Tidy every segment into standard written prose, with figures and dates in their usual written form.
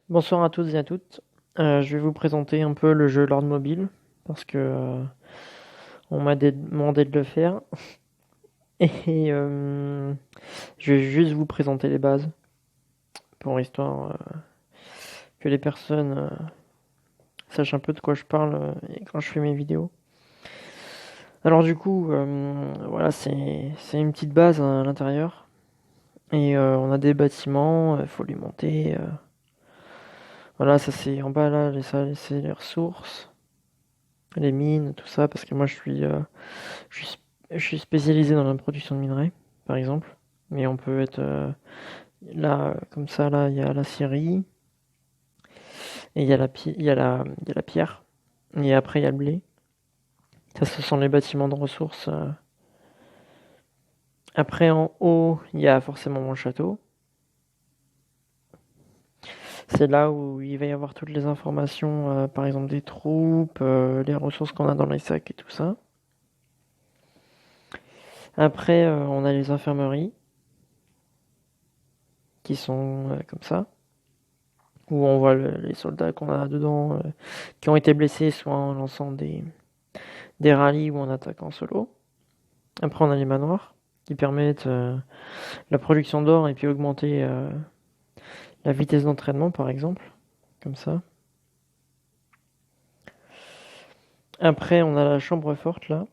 Bonsoir à tous et à toutes. Je vais vous présenter un peu le jeu Lord Mobile parce que on m'a demandé de le faire et je vais juste vous présenter les bases pour histoire que les personnes sachent un peu de quoi je parle quand je fais mes vidéos. Alors du coup, voilà, c'est une petite base à l'intérieur et on a des bâtiments, il faut les monter. Voilà, ça c'est en bas là, ça c'est les ressources, les mines, tout ça parce que moi Je suis, je suis spécialisé dans la production de minerais, par exemple. Mais on peut être là, comme ça, là, il y a la scierie, et il y a la pierre, et après il y a le blé. Ça, ce sont les bâtiments de ressources. Après, en haut, il y a forcément mon château. C'est là où il va y avoir toutes les informations, par exemple des troupes, les ressources qu'on a dans les sacs et tout ça. Après, on a les infirmeries, qui sont comme ça, où on voit les soldats qu'on a dedans, qui ont été blessés, soit en lançant des rallyes ou en attaquant solo. Après, on a les manoirs qui permettent la production d'or et puis augmenter la vitesse d'entraînement, par exemple, comme ça. Après, on a la chambre forte là.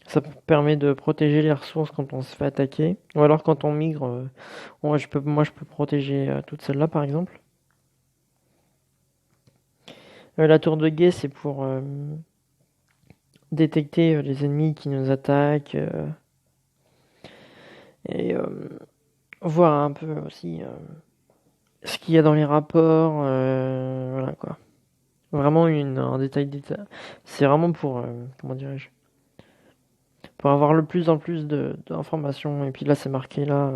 Ça permet de protéger les ressources quand on se fait attaquer. Ou alors quand on migre, moi je peux protéger toute celle-là par exemple. La tour de guet, c'est pour détecter les ennemis qui nous attaquent et voir un peu aussi ce qu'il y a dans les rapports. Voilà quoi. Vraiment un détail. C'est vraiment pour, comment dirais-je, pour avoir le plus en plus d'informations. Et puis là, c'est marqué là,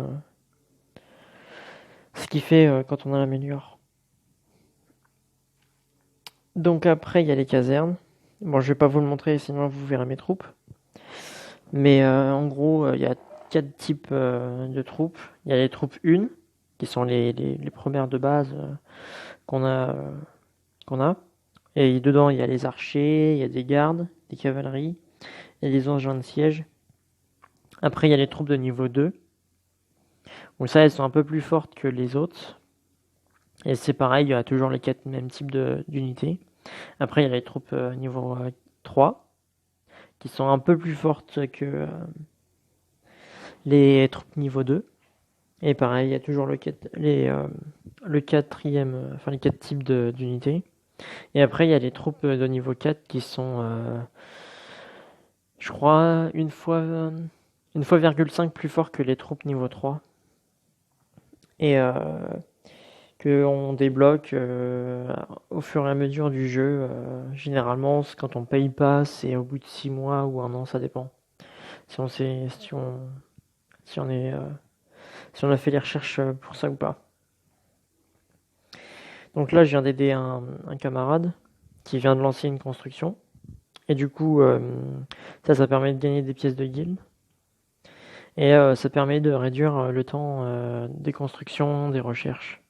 ce qui fait quand on a l'améliore. Donc après, il y a les casernes. Bon, je vais pas vous le montrer, sinon vous verrez mes troupes. Mais en gros, il y a quatre types de troupes. Il y a les troupes 1, qui sont les premières de base qu'on a, qu'on a. Et dedans, il y a les archers, il y a des gardes, des cavaleries, et des engins de siège. Après, il y a les troupes de niveau 2. Donc ça, elles sont un peu plus fortes que les autres. Et c'est pareil, il y a toujours les quatre mêmes types d'unités. Après, il y a les troupes niveau 3, qui sont un peu plus fortes que les troupes niveau 2. Et pareil, il y a toujours le quatrième, enfin les quatre types d'unités. Et après, il y a les troupes de niveau 4 qui sont, je crois, une fois 5 plus fort que les troupes niveau 3. Et qu'on débloque au fur et à mesure du jeu. Généralement, quand on paye pas, c'est au bout de 6 mois ou un an, ça dépend. Si on sait, si on est, si on a fait les recherches pour ça ou pas. Donc là, je viens d'aider un camarade qui vient de lancer une construction. Et du coup, ça permet de gagner des pièces de guilde. Et ça permet de réduire le temps des constructions, des recherches.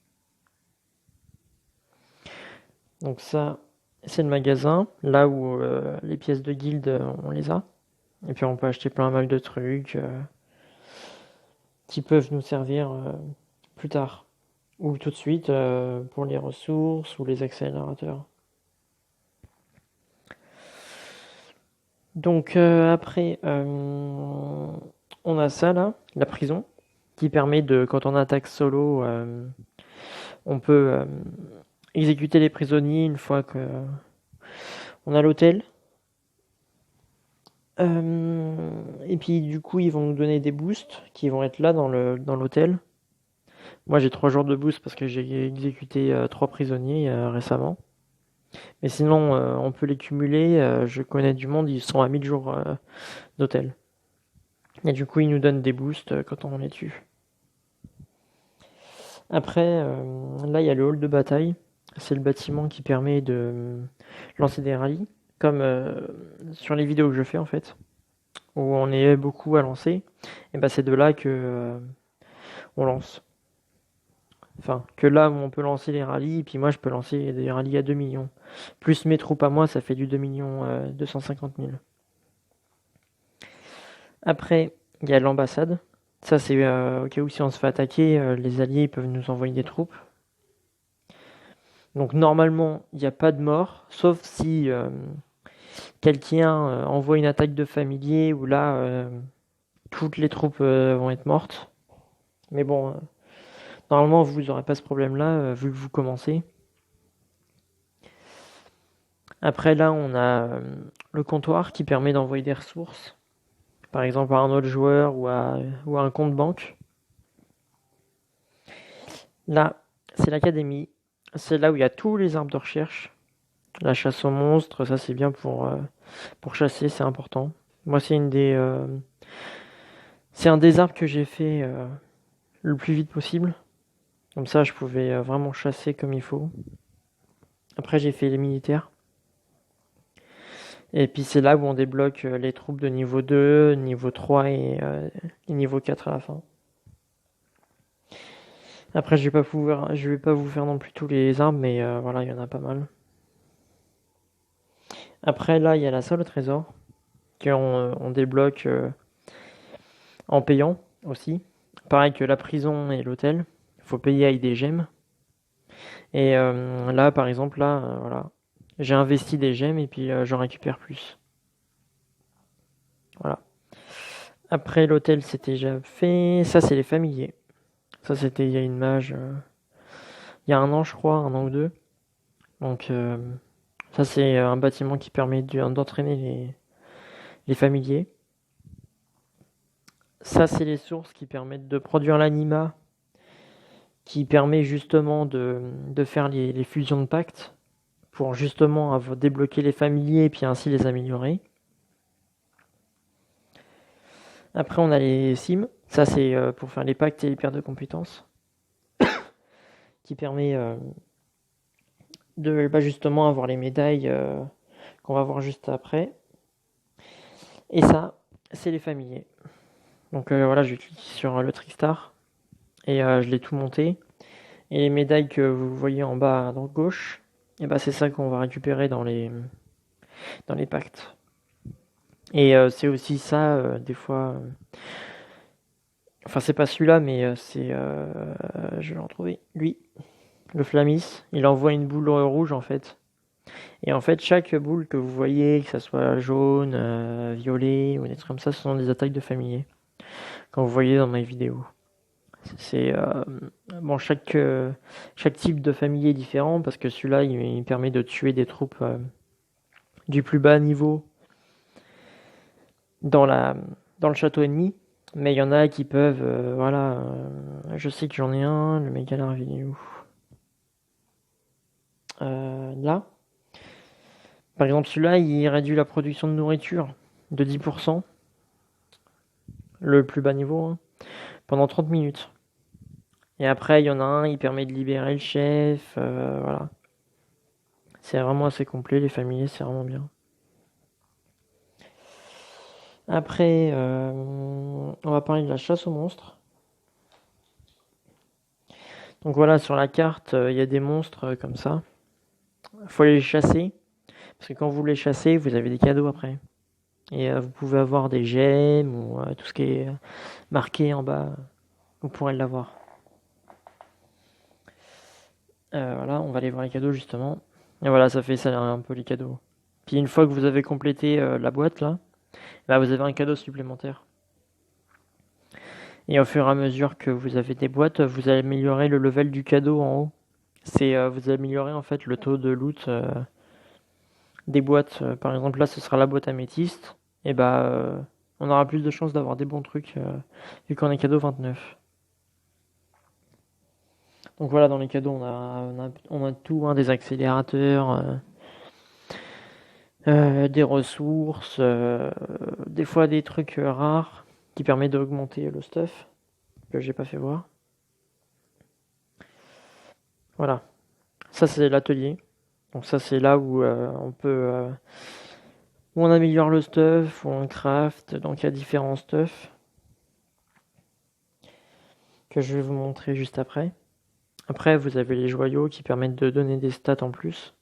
Donc ça, c'est le magasin, là où les pièces de guilde, on les a. Et puis on peut acheter plein mal de trucs qui peuvent nous servir plus tard. Ou tout de suite pour les ressources ou les accélérateurs. Donc après, on a ça là, la prison, qui permet de, quand on attaque solo, on peut exécuter les prisonniers une fois que on a l'hôtel. Et puis du coup, ils vont nous donner des boosts qui vont être là dans l'hôtel. Moi, j'ai 3 jours de boost parce que j'ai exécuté 3 prisonniers récemment. Mais sinon, on peut les cumuler. Je connais du monde, ils sont à 1000 jours d'hôtel. Et du coup, ils nous donnent des boosts quand on les tue. Après, là, il y a le hall de bataille. C'est le bâtiment qui permet de lancer des rallyes, comme sur les vidéos que je fais en fait, où on est beaucoup à lancer. Et ben c'est de là que on lance. Enfin, que là où on peut lancer les rallyes, et puis moi je peux lancer des rallyes à 2 millions. Plus mes troupes à moi, ça fait du 2 millions 250 000. Après, il y a l'ambassade. Ça, c'est au cas où si on se fait attaquer, les alliés peuvent nous envoyer des troupes. Donc normalement, il n'y a pas de mort, sauf si quelqu'un envoie une attaque de familier, où là, toutes les troupes vont être mortes. Mais bon, normalement, vous n'aurez pas ce problème-là, vu que vous commencez. Après, là, on a le comptoir qui permet d'envoyer des ressources, par exemple à un autre joueur ou à un compte banque. Là, c'est l'académie. C'est là où il y a tous les arbres de recherche. La chasse aux monstres, ça c'est bien pour chasser, c'est important. Moi, c'est un des arbres que j'ai fait le plus vite possible. Comme ça, je pouvais vraiment chasser comme il faut. Après, j'ai fait les militaires. Et puis c'est là où on débloque les troupes de niveau 2, niveau 3 et niveau 4 à la fin. Après, je vais pas vous faire non plus tous les arbres, mais voilà, il y en a pas mal. Après, là, il y a la salle au trésor, on débloque en payant aussi. Pareil que la prison et l'hôtel, il faut payer avec des gemmes. Et là, par exemple, là, voilà, j'ai investi des gemmes et puis j'en récupère plus. Voilà. Après, l'hôtel, c'était déjà fait. Ça, c'est les familiers. Ça, c'était il y a une mage, il y a un an, je crois, un an ou deux. Donc, ça, c'est un bâtiment qui permet d'entraîner les familiers. Ça, c'est les sources qui permettent de produire l'anima, qui permet justement de faire les fusions de pactes pour justement débloquer les familiers et puis ainsi les améliorer. Après, on a les sims. Ça, c'est pour faire les pactes et les paires de compétences, qui permet de justement avoir les médailles qu'on va voir juste après. Et ça, c'est les familiers. Donc voilà, je clique sur le Trickstar et je l'ai tout monté. Et les médailles que vous voyez en bas à droite gauche, et ben c'est ça qu'on va récupérer dans les pactes. Et c'est aussi ça, des fois. Enfin, c'est pas celui-là, mais je vais le retrouver. Lui, le Flamis, il envoie une boule rouge en fait. Et en fait, chaque boule que vous voyez, que ça soit jaune, violet ou des trucs comme ça, ce sont des attaques de familiers. Quand vous voyez dans mes vidéos. C'est bon, chaque type de familier est différent parce que celui-là, il permet de tuer des troupes du plus bas niveau dans dans le château ennemi. Mais il y en a qui peuvent, voilà, je sais que j'en ai un, le méga il est où là. Par exemple, celui-là, il réduit la production de nourriture de 10%, le plus bas niveau, hein, pendant 30 minutes. Et après, il y en a un, il permet de libérer le chef, voilà. C'est vraiment assez complet, les familiers, c'est vraiment bien. Après, on va parler de la chasse aux monstres. Donc voilà, sur la carte, il y a des monstres comme ça. Il faut les chasser, parce que quand vous les chassez, vous avez des cadeaux après. Et vous pouvez avoir des gemmes ou tout ce qui est marqué en bas, vous pourrez l'avoir. Voilà, on va aller voir les cadeaux justement. Et voilà, ça fait ça un peu les cadeaux. Puis une fois que vous avez complété la boîte là, bah, vous avez un cadeau supplémentaire. Et au fur et à mesure que vous avez des boîtes, vous améliorez le level du cadeau en haut. Vous améliorez en fait le taux de loot des boîtes. Par exemple là, ce sera la boîte améthyste. Et bah, on aura plus de chances d'avoir des bons trucs vu qu'on est cadeau 29. Donc voilà, dans les cadeaux, on a tout, hein, des accélérateurs, des ressources, des fois des trucs rares qui permettent d'augmenter le stuff que j'ai pas fait voir. Voilà, ça c'est l'atelier. Donc ça c'est là où où on améliore le stuff, où on craft. Donc il y a différents stuff que je vais vous montrer juste après. Après, vous avez les joyaux qui permettent de donner des stats en plus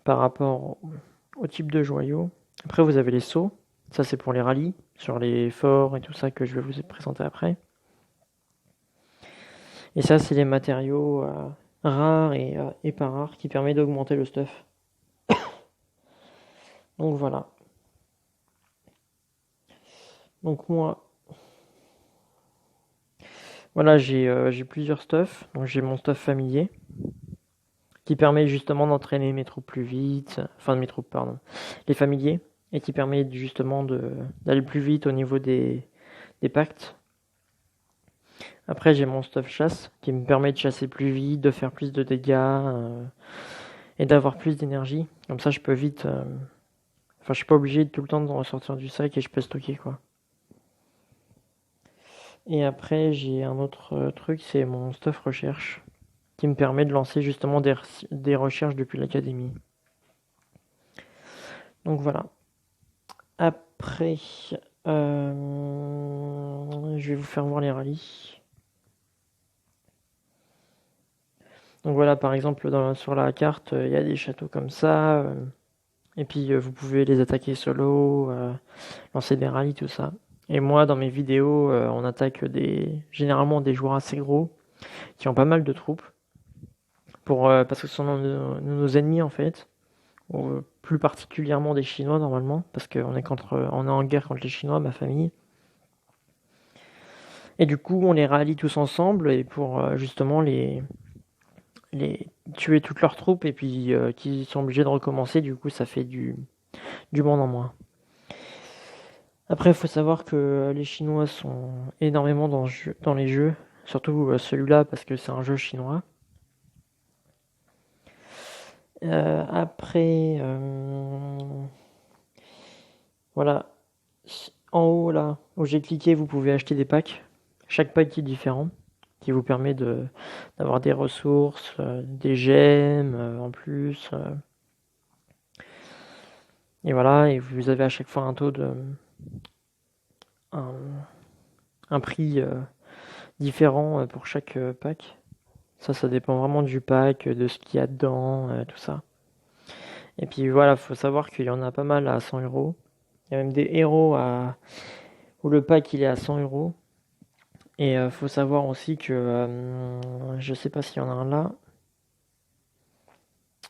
par rapport au type de joyau. Après, vous avez les sauts. Ça, c'est pour les rallyes, sur les forts et tout ça que je vais vous présenter après. Et ça, c'est les matériaux rares et pas rares qui permettent d'augmenter le stuff. Donc voilà. Donc moi, voilà, j'ai plusieurs stuff. Donc j'ai mon stuff familier qui permet justement d'entraîner mes troupes plus vite, enfin mes troupes, pardon, les familiers, et qui permet justement d'aller plus vite au niveau des pactes. Après, j'ai mon stuff chasse qui me permet de chasser plus vite, de faire plus de dégâts et d'avoir plus d'énergie. Comme ça, je peux vite. Enfin, je suis pas obligé tout le temps de ressortir du sac et je peux stocker quoi. Et après, j'ai un autre truc, c'est mon stuff recherche qui me permet de lancer justement des recherches depuis l'académie. Donc voilà. Après, je vais vous faire voir les rallyes. Donc voilà, par exemple, sur la carte, il y a des châteaux comme ça. Et puis, vous pouvez les attaquer solo, lancer des rallyes, tout ça. Et moi, dans mes vidéos, on attaque généralement des joueurs assez gros qui ont pas mal de troupes. Parce que ce sont nos ennemis, en fait. Plus particulièrement des Chinois, normalement. Parce qu'on est en guerre contre les Chinois, ma famille. Et du coup, on les rallie tous ensemble et pour justement les tuer toutes leurs troupes et puis qu'ils sont obligés de recommencer. Du coup, ça fait du monde en moins. Après, il faut savoir que les Chinois sont énormément dans les jeux, surtout celui-là parce que c'est un jeu chinois. Après, voilà, en haut là, où j'ai cliqué, vous pouvez acheter des packs. Chaque pack est différent, qui vous permet d'avoir des ressources, des gemmes en plus. Et voilà, et vous avez à chaque fois un prix différent pour chaque pack. Ça dépend vraiment du pack, de ce qu'il y a dedans, tout ça. Et puis voilà, faut savoir qu'il y en a pas mal à 100 euros. Il y a même des héros où le pack il est à 100 euros. Et faut savoir aussi que je sais pas s'il y en a un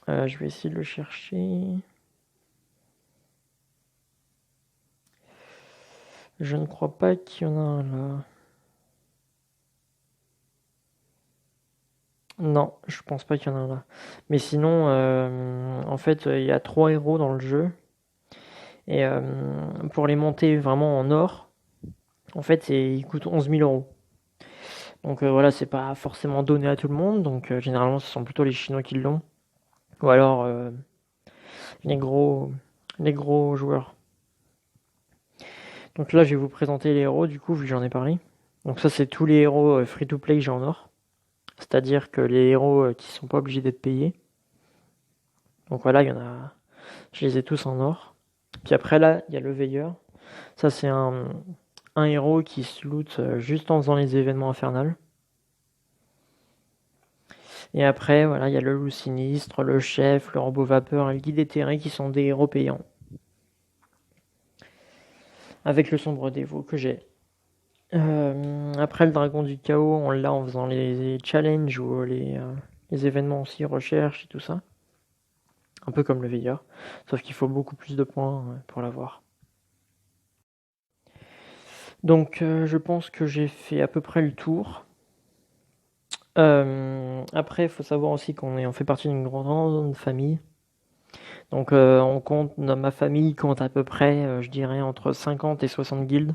là. Je vais essayer de le chercher. Je ne crois pas qu'il y en a un là. Non, je pense pas qu'il y en a un là. Mais sinon, en fait, il y a 3 héros dans le jeu. Et pour les monter vraiment en or, en fait, ils coûtent 11 000 euros. Donc voilà, c'est pas forcément donné à tout le monde. Donc généralement, ce sont plutôt les Chinois qui l'ont. Ou alors les gros joueurs. Donc là, je vais vous présenter les héros, du coup, vu que j'en ai parlé. Donc ça, c'est tous les héros free-to-play que j'ai en or. C'est-à-dire que les héros qui sont pas obligés d'être payés. Donc voilà, il y en a. Je les ai tous en or. Puis après, là, il y a le veilleur. Ça, c'est un héros qui se loot juste en faisant les événements infernales. Et après, voilà, il y a le loup sinistre, le chef, le robot vapeur et le guide éthéré qui sont des héros payants. Avec le sombre dévot que j'ai. Après, le dragon du chaos, on l'a en faisant les challenges ou les événements aussi, recherche et tout ça. Un peu comme le veilleur. Sauf qu'il faut beaucoup plus de points pour l'avoir. Donc, je pense que j'ai fait à peu près le tour. Après, il faut savoir aussi on fait partie d'une grande famille. Donc, ma famille compte à peu près, je dirais, entre 50 et 60 guildes.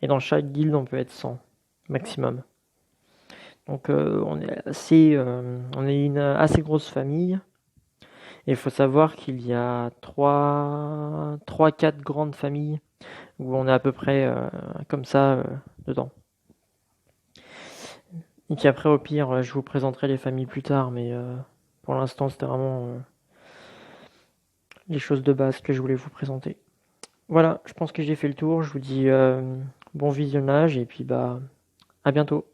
Et dans chaque guilde, on peut être 100 maximum. Donc, on est une assez grosse famille. Et il faut savoir qu'il y a 3-4 grandes familles où on est à peu près comme ça dedans. Et qu'après, au pire, je vous présenterai les familles plus tard, mais pour l'instant, c'était vraiment les choses de base que je voulais vous présenter. Voilà, je pense que j'ai fait le tour. Je vous dis bon visionnage et puis à bientôt.